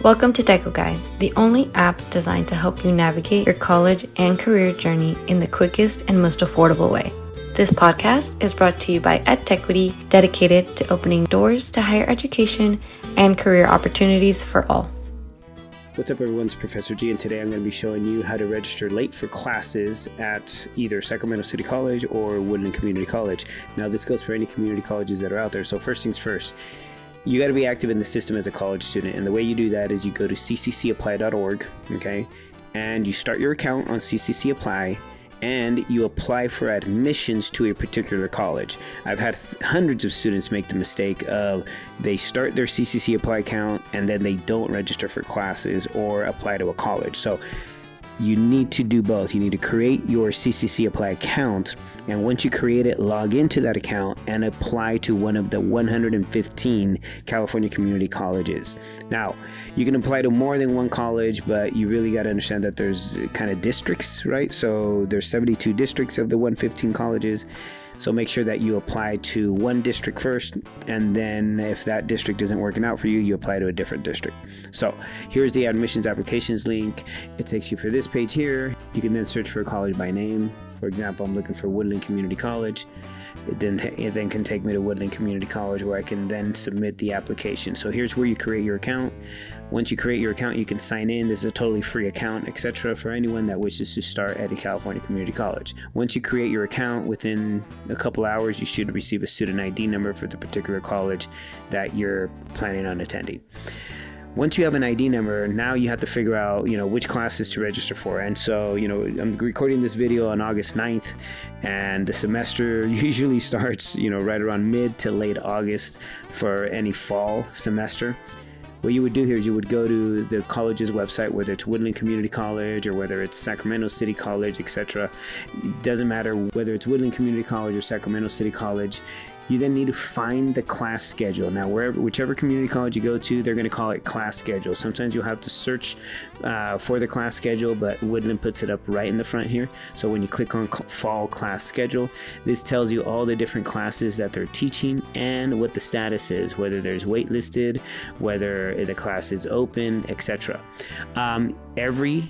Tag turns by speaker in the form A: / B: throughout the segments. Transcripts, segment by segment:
A: Welcome to Decode Guide, the only app designed to help you navigate your college and career journey in the quickest and most affordable way. This podcast is brought to you by EdTechity, dedicated to opening doors to higher education and career opportunities for all.
B: What's up everyone, it's Professor G, and today I'm going to be showing you how to register late for classes at either Sacramento City College or Woodland Community College. Now this goes for any community colleges that are out there, so first things first. You got to be active in the system as a college student, and the way you do that is you go to CCCApply.org, okay, and you start your account on CCCApply, and you apply for admissions to a particular college. I've had hundreds of students make the mistake of they start their CCCApply account and then they don't register for classes or apply to a college. So you need to do both. You need to create your CCCApply account, and once you create it, log into that account and apply to one of the 115 California community colleges. Now, you can apply to more than one college, but you really got to understand that there's kind of districts, right? So there's 72 districts of the 115 colleges. So make sure that you apply to one district first, and then if that district isn't working out for you, you apply to a different district. So here's the admissions applications link. It takes you for this page here. You can then search for a college by name. For example, I'm looking for Woodland Community College. It then can take me to Woodland Community College, where I can then submit the application. So here's where you create your account. Once you create your account, you can sign in. This is a totally free account, etc., for anyone that wishes to start at a California community college. Once you create your account, within a couple hours, you should receive a student ID number for the particular college that you're planning on attending. Once you have an ID number, now you have to figure out, which classes to register for. And so, I'm recording this video on August 9th, and the semester usually starts, right around mid to late August for any fall semester. What you would do here is you would go to the college's website, whether it's Woodland Community College or whether it's Sacramento City College, etc. It doesn't matter whether it's Woodland Community College or Sacramento City College. You then need to find the class schedule. Now, whichever community college you go to, they're going to call it class schedule. Sometimes you'll have to search for the class schedule, but Woodland puts it up right in the front here. So when you click on fall class schedule, this tells you all the different classes that they're teaching and what the status is, whether there's waitlisted, whether the class is open, etc. Every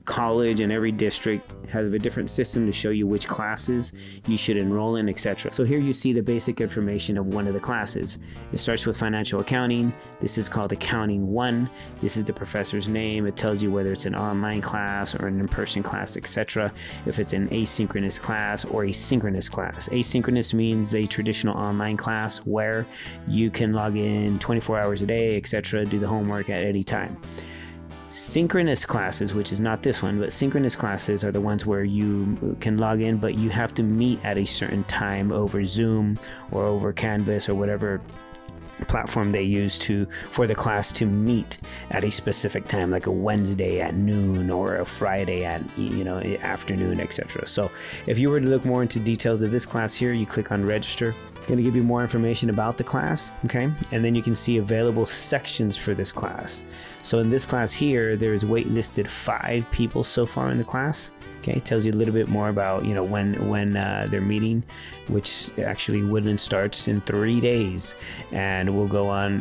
B: college and every district has a different system to show you which classes you should enroll in, etc. So here you see the basic information of one of the classes. It starts with financial accounting. This is called Accounting 1. This is the professor's name. It tells you whether it's an online class or an in-person class, etc. If it's an asynchronous class or a synchronous class. Asynchronous means a traditional online class where you can log in 24 hours a day, etc., do the homework at any time. Synchronous classes, which is not this one, but synchronous classes are the ones where you can log in, but you have to meet at a certain time over Zoom or over Canvas or whatever platform they use for the class to meet at a specific time, like a Wednesday at noon or a Friday at afternoon, etc. So if you were to look more into details of this class here, you click on register. It's going to give you more information about the class, okay? And then you can see available sections for this class. So in this class here, there's waitlisted 5 people so far in the class. Okay, it tells you a little bit more about when they're meeting, which actually Woodland starts in 3 days, and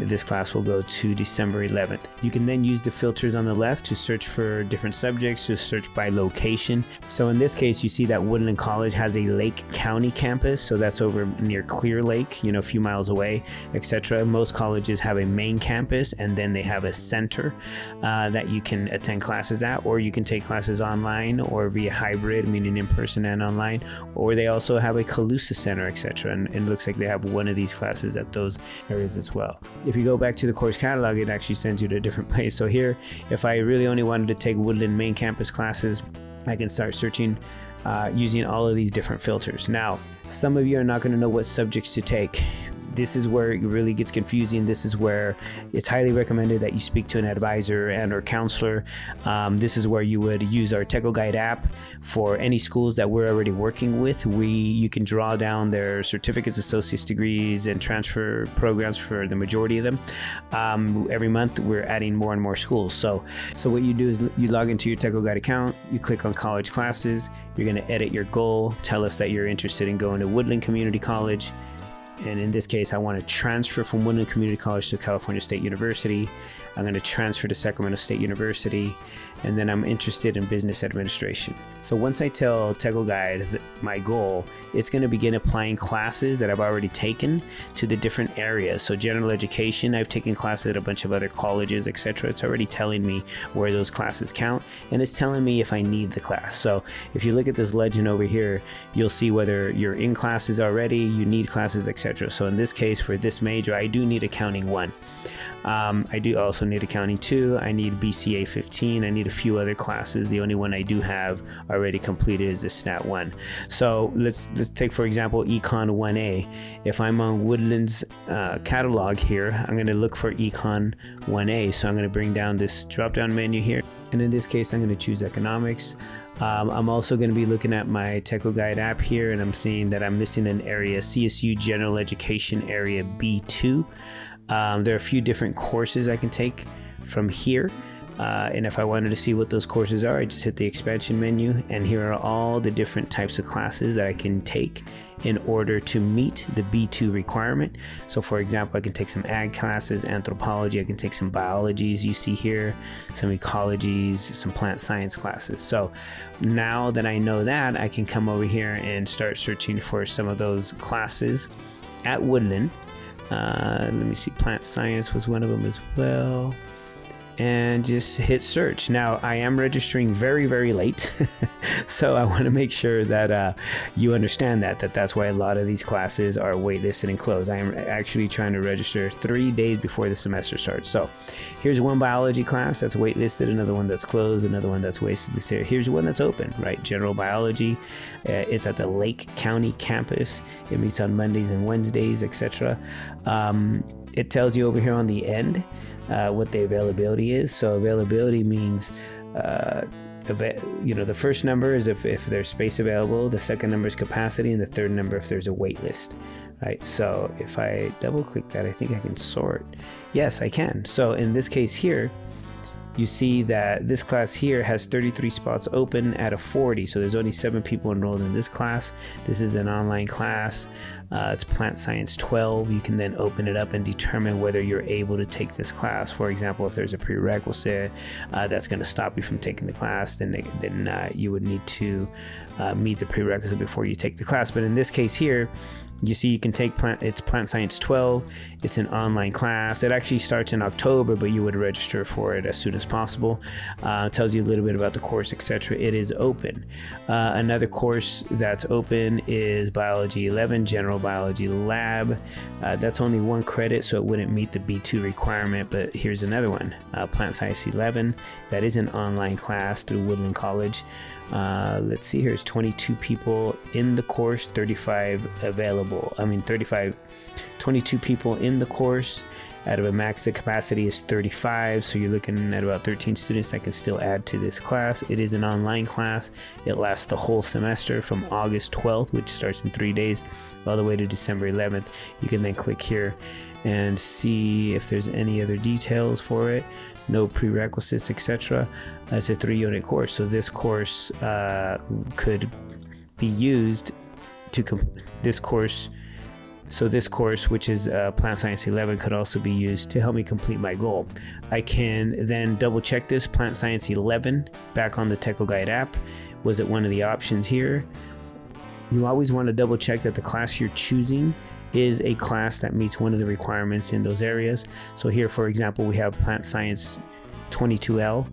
B: this class will go to December 11th. You can then use the filters on the left to search for different subjects, to search by location. So in this case, you see that Woodland College has a Lake County campus, so that's over near Clear Lake, a few miles away, etc. Most colleges have a main campus, and then they have a center that you can attend classes at, or you can take classes online or via hybrid, meaning in person and online, or they also have a Calusa Center, etc. And it looks like they have one of these classes at those areas as well. If you go back to the course catalog, it actually sends you to a different place. So here, if I really only wanted to take Woodland main campus classes, I can start searching using all of these different filters. Now, some of you are not going to know what subjects to take. This is where it really gets confusing. This is where it's highly recommended that you speak to an advisor and or counselor. This is where you would use our Decode Guide app for any schools that we're already working with. You can draw down their certificates, associate's degrees, and transfer programs for the majority of them. Every month, we're adding more and more schools. So what you do is you log into your Decode Guide account, you click on college classes, you're going to edit your goal, tell us that you're interested in going to Woodland Community College. And in this case, I want to transfer from Woodland Community College to California State University. I'm going to transfer to Sacramento State University, and then I'm interested in business administration. So once I tell TechoGuide my goal, it's going to begin applying classes that I've already taken to the different areas. So general education, I've taken classes at a bunch of other colleges, etc. It's already telling me where those classes count, and it's telling me if I need the class. So if you look at this legend over here, you'll see whether you're in classes already, you need classes, etc. So in this case, for this major, I do need accounting 1. I do also need accounting 2. I need BCA 15. I need a few other classes. The only one I do have already completed is the Stat 1. So let's take, for example, Econ 1A. If I'm on Woodland's catalog here, I'm going to look for Econ 1A. So I'm going to bring down this drop-down menu here. And in this case, I'm going to choose economics. I'm also going to be looking at my TechoGuide app here, and I'm seeing that I'm missing an area, CSU General Education Area B2. There are a few different courses I can take from here. And if I wanted to see what those courses are, I just hit the expansion menu, and here are all the different types of classes that I can take in order to meet the B2 requirement. So for example, I can take some ag classes, anthropology, I can take some biologies, you see here, some ecologies, some plant science classes. So now that I know that, I can come over here and start searching for some of those classes at Woodland. Let me see, plant science was one of them as well, and just hit search. Now I am registering very, very late, so I want to make sure that you understand that's why a lot of these classes are waitlisted and closed. I am actually trying to register 3 days before the semester starts. So here's one biology class that's waitlisted, another one that's closed, another one that's waitlisted. Here's one that's open, right? General biology. It's at the Lake County campus. It meets on Mondays and Wednesdays, etc. It tells you over here on the end what the availability is. So availability means, the first number is if there's space available, the second number is capacity, and the third number if there's a wait list, right? So if I double click that, I think I can sort. Yes, I can. So in this case here, you see that this class here has 33 spots open out of 40. So there's only 7 people enrolled in this class. This is an online class. It's Plant Science 12. You can then open it up and determine whether you're able to take this class. For example, if there's a prerequisite that's going to stop you from taking the class, then you would need to meet the prerequisite before you take the class. But in this case here, you see you can take it's Plant Science 12. It's an online class. It actually starts in October, but you would register for it as soon as possible. It tells you a little bit about the course, etc. It is open. Another course that's open is Biology 11, General Biology Lab. That's only 1 credit, so it wouldn't meet the B2 requirement, but here's another one, Plant Science 11. That is an online class through Woodland College. Let's see, here's 22 people in the course, 22 people in the course out of a max. The capacity is 35, so you're looking at about 13 students that can still add to this class. It is an online class. It lasts the whole semester from August 12th, which starts in 3 days, all the way to December 11th. You can then click here and see if there's any other details for it. No prerequisites, etc. It's a 3-unit course, so this course could be used to this course. So this course, which is Plant Science 11, could also be used to help me complete my goal. I can then double check this Plant Science 11 back on the TechoGuide app. Was it one of the options here? You always want to double check that the class you're choosing is a class that meets one of the requirements in those areas. So here, for example, we have Plant Science 22L.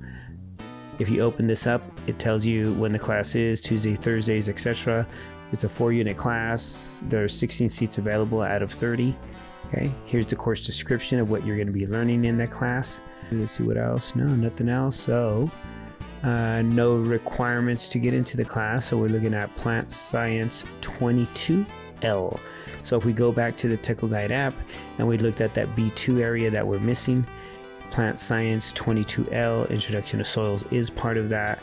B: If you open this up, it tells you when the class is, Tuesday, Thursdays, etc. It's a 4-unit class. There are 16 seats available out of 30. Okay, here's the course description of what you're going to be learning in that class. Let's see what else. No, nothing else. So no requirements to get into the class. So we're looking at Plant Science 22L. So if we go back to the TechoGuide app and we looked at that B2 area that we're missing, Plant Science 22L, Introduction to Soils, is part of that.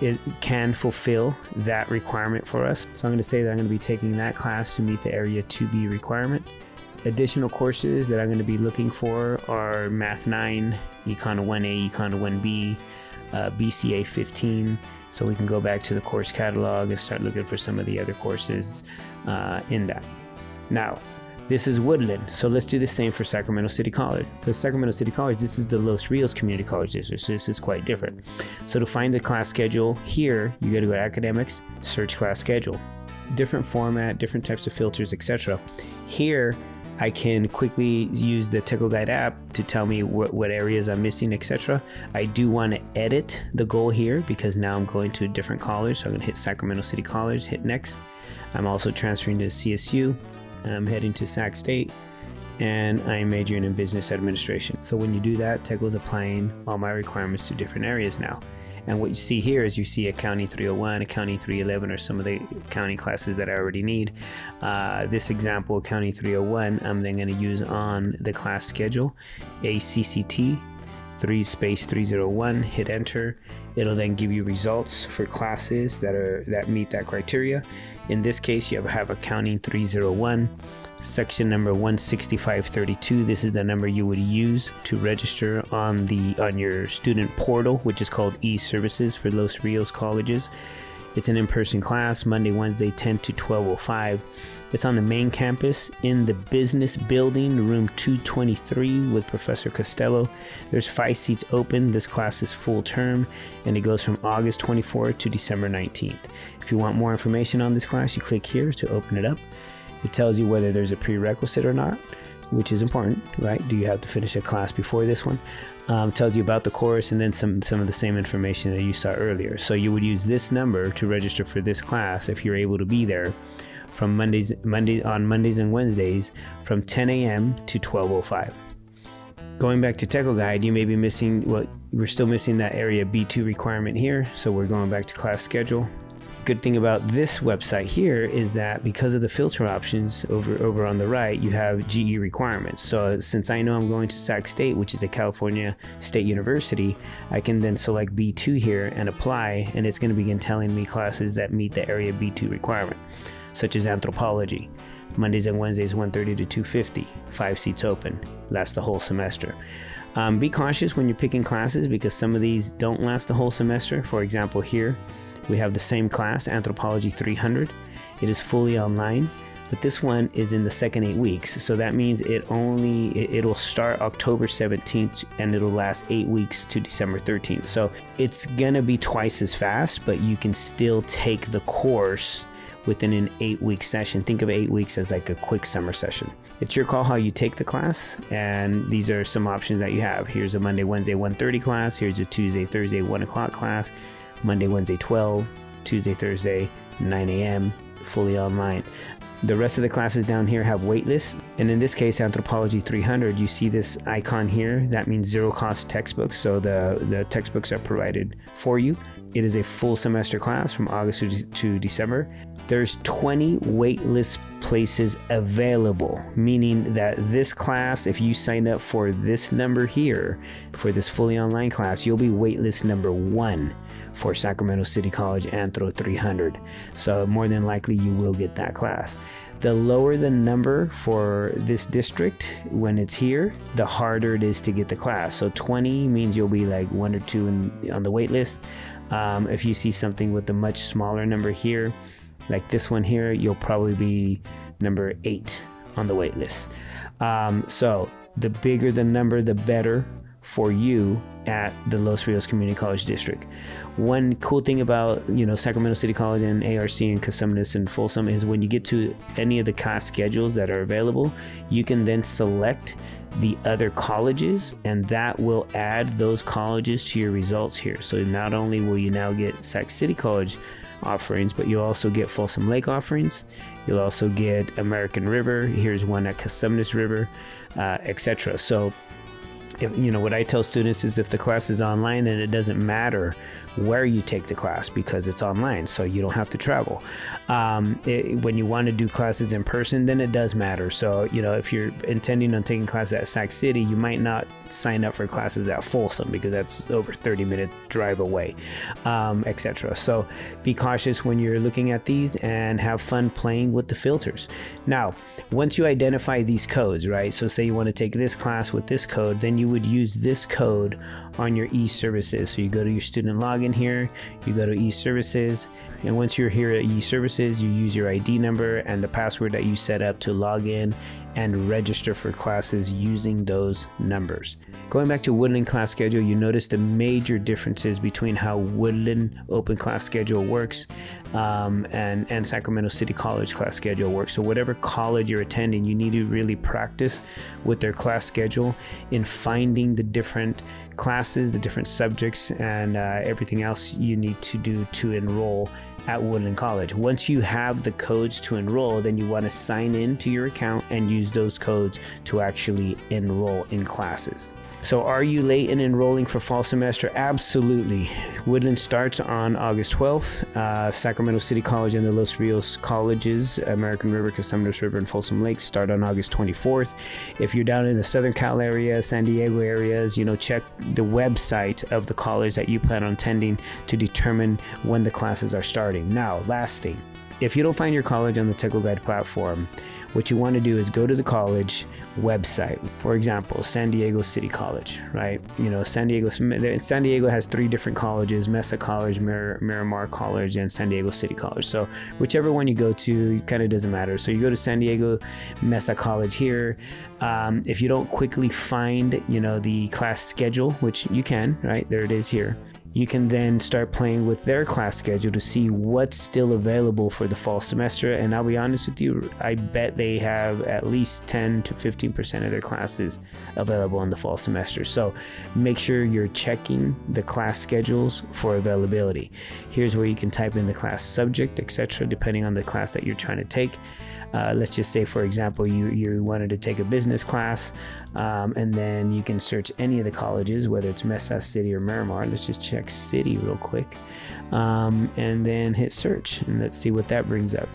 B: It can fulfill that requirement for us. So I'm going to say that I'm going to be taking that class to meet the Area 2B requirement. Additional courses that I'm going to be looking for are Math 9, Econ 1A, Econ 1B, BCA 15. So we can go back to the course catalog and start looking for some of the other courses in that. Now, this is Woodland, so let's do the same for Sacramento City College. For Sacramento City College, this is the Los Rios Community College District, so this is quite different. So to find the class schedule here, you got to go to Academics, search class schedule. Different format, different types of filters, etc. Here, I can quickly use the Decode Guide app to tell me what areas I'm missing, etc. I do want to edit the goal here because now I'm going to a different college, so I'm going to hit Sacramento City College, hit Next. I'm also transferring to CSU. I'm heading to Sac State, and I'm majoring in business administration. So when you do that, Decode is applying all my requirements to different areas now. And what you see here is you see Accounting 301, Accounting 311 are some of the accounting classes that I already need. This example, Accounting 301, I'm then going to use on the class schedule, ACCT 3-301, hit enter. It'll then give you results for classes that meet that criteria. In this case, you have Accounting 301, section number 16532. This is the number you would use to register on your student portal, which is called e-services for Los Rios colleges. It's an in-person class, Monday, Wednesday, 10 to 12:05. It's on the main campus in the business building, room 223 with Professor Costello. There's 5 seats open. This class is full term, and it goes from August 24th to December 19th. If you want more information on this class, you click here to open it up. It tells you whether there's a prerequisite or not, which is important, right? Do you have to finish a class before this one? Tells you about the course, and then some of the same information that you saw earlier. So you would use this number to register for this class if you're able to be there from Mondays and Wednesdays from 10 a.m. to 12:05. Going back to Decode Guide, you may be missing, we're still missing that area B2 requirement here, so we're going back to class schedule. Good thing about this website here is that because of the filter options over on the right, you have GE requirements. So since I know I'm going to Sac State, which is a California State University, I can then select B2 here and apply, and it's going to begin telling me classes that meet the area B2 requirement, such as anthropology. Mondays and Wednesdays 1:30 to 2:50, 5 seats open, lasts the whole semester. Be cautious when you're picking classes because some of these don't last the whole semester. For example, here we have the same class, Anthropology 300. It is fully online, but this one is in the second 8 weeks. So that means it'll start October 17th and it'll last 8 weeks to December 13th. So it's gonna be twice as fast, but you can still take the course within an 8-week session. Think of 8 weeks as like a quick summer session. It's your call how you take the class, and these are some options that you have. Here's a Monday, Wednesday 1:30 class. Here's a Tuesday, Thursday 1 o'clock class. Monday, Wednesday 12, Tuesday, Thursday 9 a.m. fully online. The rest of the classes down here have wait lists, and in this case, Anthropology 300, you see this icon here. That means zero cost textbooks, so the textbooks are provided for you. It is a full semester class from August to December. There's 20 waitlist places available, meaning that this class, if you sign up for this number here, for this fully online class, you'll be waitlist number 1 for Sacramento City College Anthro 300. So more than likely you will get that class. The lower the number for this district when it's here, the harder it is to get the class. So 20 means you'll be like 1 or 2 on the wait list. If you see something with a much smaller number here, like this one here, you'll probably be number 8 on the wait list. So the bigger the number, the better for you at the Los Rios Community College District. One cool thing about Sacramento City College and ARC and Cosumnes and Folsom is when you get to any of the class schedules that are available, you can then select the other colleges, and that will add those colleges to your results here. So not only will you now get Sac City College offerings, but you'll also get Folsom Lake offerings. You'll also get American River. Here's one at Cosumnes River, etc. So what I tell students is if the class is online, and it doesn't matter where you take the class because it's online, so you don't have to travel. When you want to do classes in person, then it does matter. So if you're intending on taking classes at Sac City, you might not sign up for classes at Folsom because that's over 30-minute drive away, etc. So be cautious when you're looking at these and have fun playing with the filters. Now, once you identify these codes, right? So say you want to take this class with this code, then you would use this code on your e-services. So you go to your student login, in here, you go to e-services, and once you're here at e-services, you use your ID number and the password that you set up to log in and register for classes using those numbers. Going back to Woodland class schedule, you notice the major differences between how Woodland open class schedule works and Sacramento City College class schedule works. So whatever college you're attending, you need to really practice with their class schedule in finding the different classes, the different subjects, and everything else you need to do to enroll at Woodland College. Once you have the codes to enroll, then you want to sign in to your account and use those codes to actually enroll in classes. So are you late in enrolling for fall semester? Absolutely. Woodland starts on August 12th. Sacramento City College and the Los Rios colleges, American River, Cosumnes River, and Folsom Lake, start on August 24th. If you're down in the Southern Cal area, San Diego areas, check the website of the college that you plan on attending to determine when the classes are starting. Now, last thing, if you don't find your college on the TechoGuide platform, what you want to do is go to the college website. For example, San Diego City College, right? San Diego has 3 different colleges: Mesa College, Miramar College, and San Diego City College. So whichever one you go to, it kind of doesn't matter. So you go to San Diego Mesa College here. If you don't quickly find, the class schedule, which you can, right? There it is here. You can then start playing with their class schedule to see what's still available for the fall semester. And I'll be honest with you, I bet they have at least 10 to 15% of their classes available in the fall semester. So make sure you're checking the class schedules for availability. Here's where you can type in the class subject, etc., depending on the class that you're trying to take. Let's just say, for example, you wanted to take a business class, and then you can search any of the colleges, whether it's Mesa, City, or Miramar. Let's just check City real quick, and then hit search, and let's see what that brings up.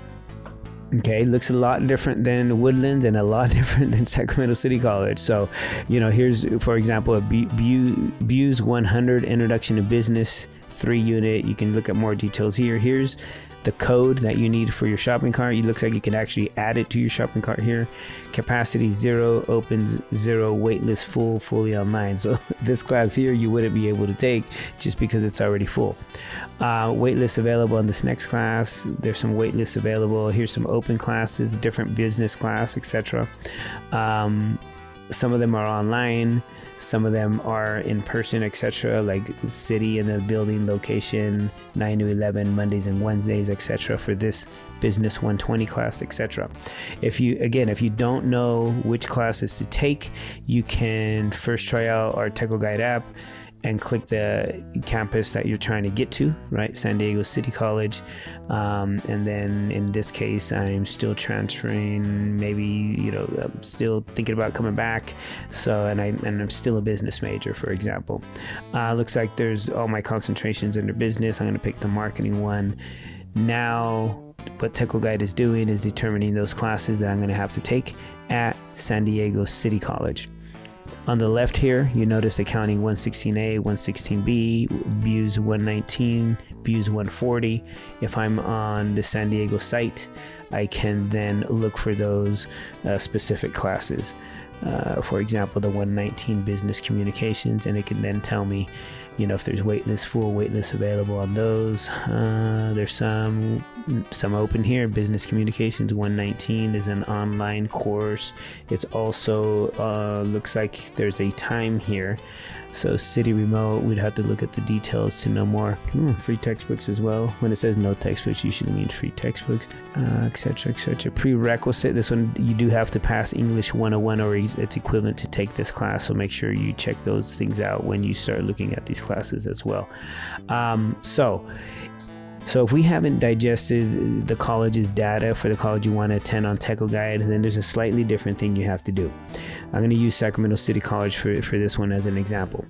B: Okay, looks a lot different than Woodlands and a lot different than Sacramento City College. So, here's, for example, a Buse 100 Introduction to Business 3 unit. You can look at more details here. Here's the code that you need for your shopping cart. It looks like you can actually add it to your shopping cart here. Capacity 0, opens 0, waitlist full, fully online. So this class here you wouldn't be able to take just because it's already full. Waitlist available on this next class. There's some waitlists available. Here's some open classes, different business class, etc. Some of them are online. Some of them are in person, etc., like city and the building location, 9 to 11, Mondays and Wednesdays, etc., for this Business 120 class, etc. If you don't know which classes to take, you can first try out our TechoGuide app and click the campus that you're trying to get to, right? San Diego City College. And then in this case, I'm still transferring, maybe, I'm still thinking about coming back. So, and I'm still a business major, for example. Looks like there's all my concentrations under business. I'm going to pick the marketing one. Now, what TechoGuide is doing is determining those classes that I'm going to have to take at San Diego City College. On the left here, you notice accounting 116A, 116B, Buse 119, Buse 140. If I'm on the San Diego site, I can then look for those specific classes. For example, the 119 Business Communications, and it can then tell me, if there's full waitlist available on those. There's some open here. Business Communications 119 is an online course. It's also looks like there's a time here. So City Remote, we'd have to look at the details to know more. Free textbooks as well. When it says no textbooks, usually means free textbooks, etc., etc. Prerequisite, this one you do have to pass English 101 or its equivalent to take this class. So make sure you check those things out when you start looking at these classes as well. So if we haven't digested the college's data for the college you want to attend on TechoGuide, then there's a slightly different thing you have to do. I'm going to use Sacramento City College for this one as an example.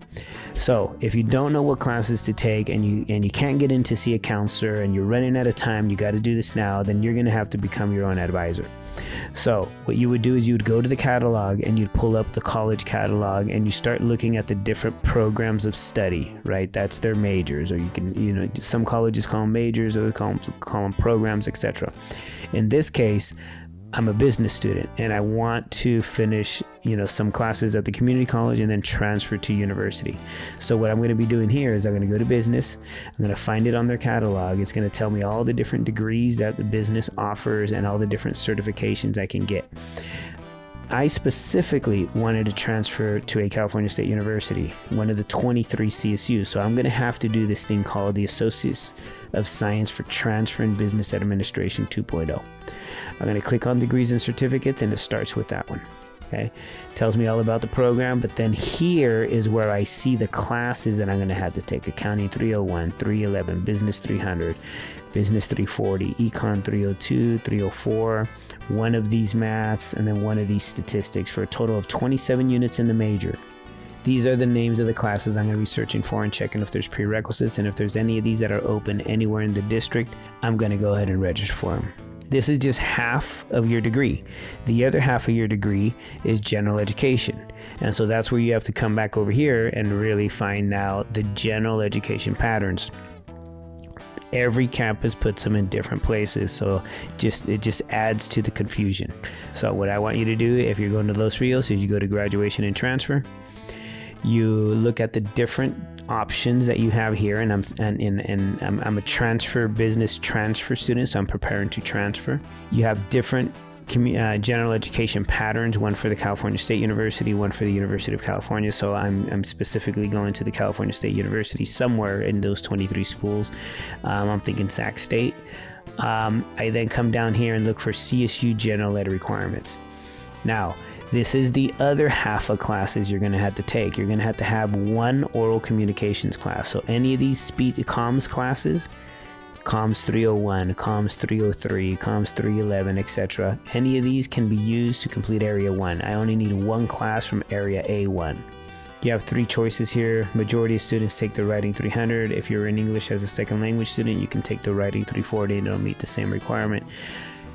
B: So if you don't know what classes to take and you can't get in to see a counselor and you're running out of time, you got to do this now, then you're going to have to become your own advisor. So what you would do is you would go to the catalog and you'd pull up the college catalog and you start looking at the different programs of study, right? That's their majors, or you can, some colleges call them majors, others call them programs, etc. In this case, I'm a business student and I want to finish, some classes at the community college and then transfer to university. So what I'm going to be doing here is I'm going to go to business. I'm going to find it on their catalog. It's going to tell me all the different degrees that the business offers and all the different certifications I can get. I specifically wanted to transfer to a California State University, one of the 23 CSUs. So I'm going to have to do this thing called the Associates of Science for Transfer in Business Administration 2.0. I'm going to click on degrees and certificates, and it starts with that one. Okay, tells me all about the program, but then here is where I see the classes that I'm going to have to take: Accounting 301, 311, Business 300, Business 340, Econ 302, 304, one of these maths, and then one of these statistics, for a total of 27 units in the major. These are the names of the classes I'm going to be searching for and checking if there's prerequisites, and if there's any of these that are open anywhere in the district, I'm going to go ahead and register for them. This is just half of your degree. The other half of your degree is general education. And so that's where you have to come back over here and really find out the general education patterns. Every campus puts them in different places, so it just adds to the confusion. So what I want you to do, if you're going to Los Rios, is you go to graduation and transfer. You look at the different options that you have here, and I'm a business transfer student, so I'm preparing to transfer. You have different general education patterns, one for the California State University, one for the University of California. So I'm specifically going to the California State University, somewhere in those 23 schools. I'm thinking Sac State. I then come down here and look for CSU general ed requirements. Now, this is the other half of classes you're going to have to take. You're going to have one oral communications class. So any of these comms classes, comms 301, comms 303, comms 311, etc. Any of these can be used to complete Area 1. I only need one class from Area A1. You have three choices here. Majority of students take the Writing 300. If you're an English as a second language student, you can take the Writing 340 and it'll meet the same requirement.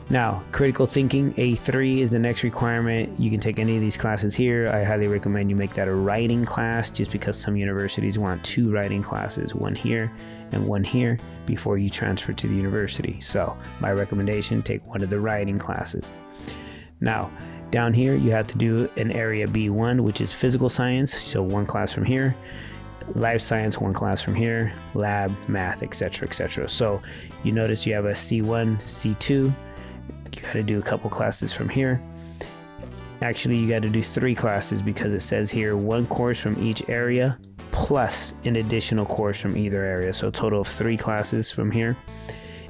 B: Now, critical thinking A3 is the next requirement. You can take any of these classes here. I highly recommend you make that a writing class, just because some universities want two writing classes, one here and one here, before you transfer to the university. So my recommendation, take one of the writing classes. Now, down here, you have to do an Area B1, which is physical science. So one class from here. Life science, one class from here. Lab, math, etc., etc. So you notice you have a C1, C2. You got to do a couple classes from here. Actually, you got to do 3 classes, because it says here one course from each area plus an additional course from either area. So a total of 3 classes from here.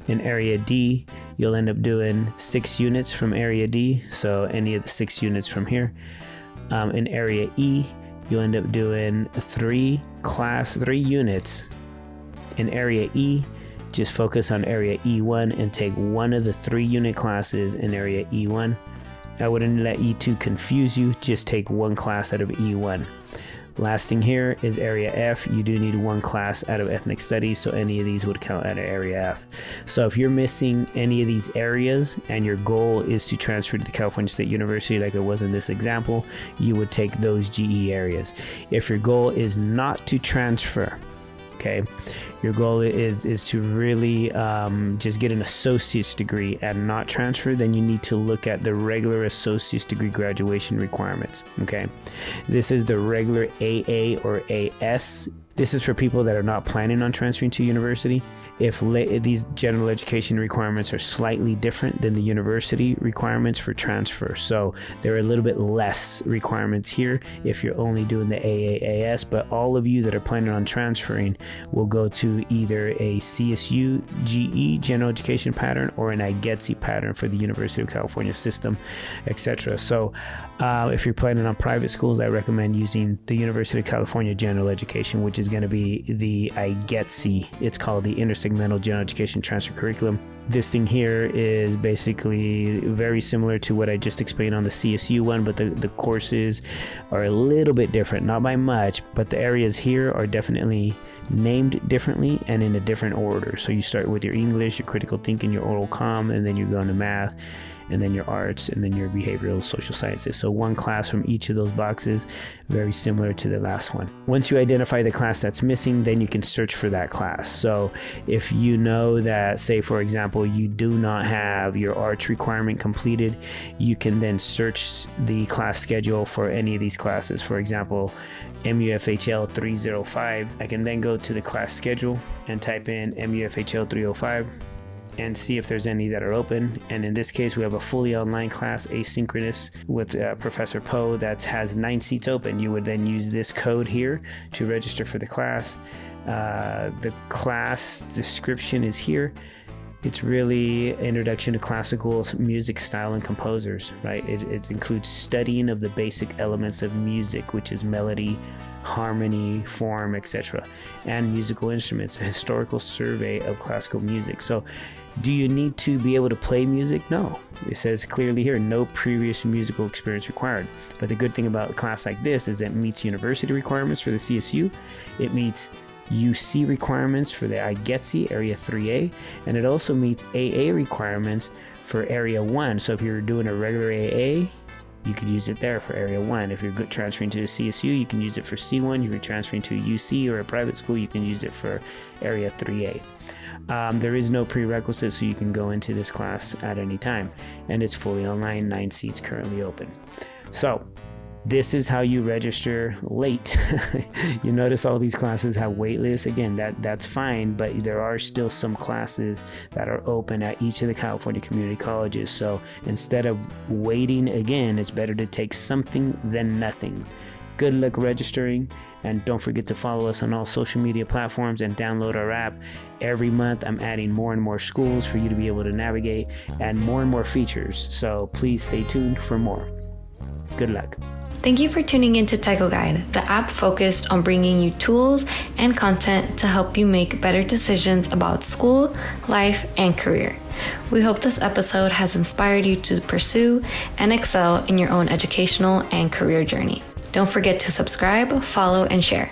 B: In Area D, you'll end up doing 6 units from Area D. So any of the 6 units from here. In Area E, you'll end up doing 3 units. In Area E, just focus on Area E1 and take one of the 3 unit classes in Area E1. I wouldn't let E2 confuse you, just take one class out of E1. Last thing here is Area F. You do need one class out of Ethnic Studies, so any of these would count out of Area F. So if you're missing any of these areas and your goal is to transfer to the California State University, like it was in this example, you would take those GE areas. If your goal is not to transfer, okay, your goal is to really just get an associate's degree and not transfer, then you need to look at the regular associate's degree graduation requirements. Okay, this is the regular AA or AS. This is for people that are not planning on transferring to university. If these general education requirements are slightly different than the university requirements for transfer. So there are a little bit less requirements here if you're only doing the AAAS, but all of you that are planning on transferring will go to either a CSU GE general education pattern or an IGETC pattern for the University of California system, etc. So if you're planning on private schools, I recommend using the University of California general education, which is going to be the IGETC. It's called the Intersegmental General Education Transfer Curriculum. This thing here is basically very similar to what I just explained on the CSU one, but the courses are a little bit different, not by much, but the areas here are definitely named differently and in a different order. So you start with your English, your critical thinking, your oral comm, and then you go into math, and then your arts, and then your behavioral social sciences. So one class from each of those boxes, very similar to the last one. Once you identify the class that's missing, then you can search for that class. So if you know that, say for example, you do not have your arts requirement completed, you can then search the class schedule for any of these classes. For example, MUFHL 305, I can then go to the class schedule and type in MUFHL 305 and see if there's any that are open. And in this case, we have a fully online class, asynchronous, with Professor Poe that has 9 seats open. You would then use this code here to register for the class. The class description is here. It's really introduction to classical music style and composers, right? It includes studying of the basic elements of music, which is melody, harmony, form, etc., and musical instruments, a historical survey of classical music. So do you need to be able to play music? No. It says clearly here, no previous musical experience required. But the good thing about a class like this is that it meets university requirements for the CSU. It meets UC requirements for the IGETC Area 3A, and it also meets AA requirements for Area 1. So if you're doing a regular AA, you could use it there for Area 1. If you're transferring to a CSU, you can use it for C1. If you're transferring to a UC or a private school, you can use it for Area 3A. There is no prerequisite, so you can go into this class at any time, and it's fully online, 9 seats currently open. So this is how you register late. You notice all these classes have wait lists. Again, that's fine, but there are still some classes that are open at each of the California community colleges. So instead of waiting again, it's better to take something than nothing. Good luck registering, and don't forget to follow us on all social media platforms and download our app. Every month I'm adding more and more schools for you to be able to navigate, and more features. So please stay tuned for more. Good luck.
A: Thank you for tuning into Techo Guide, the app focused on bringing you tools and content to help you make better decisions about school, life, and career. We hope this episode has inspired you to pursue and excel in your own educational and career journey. Don't forget to subscribe, follow, and share.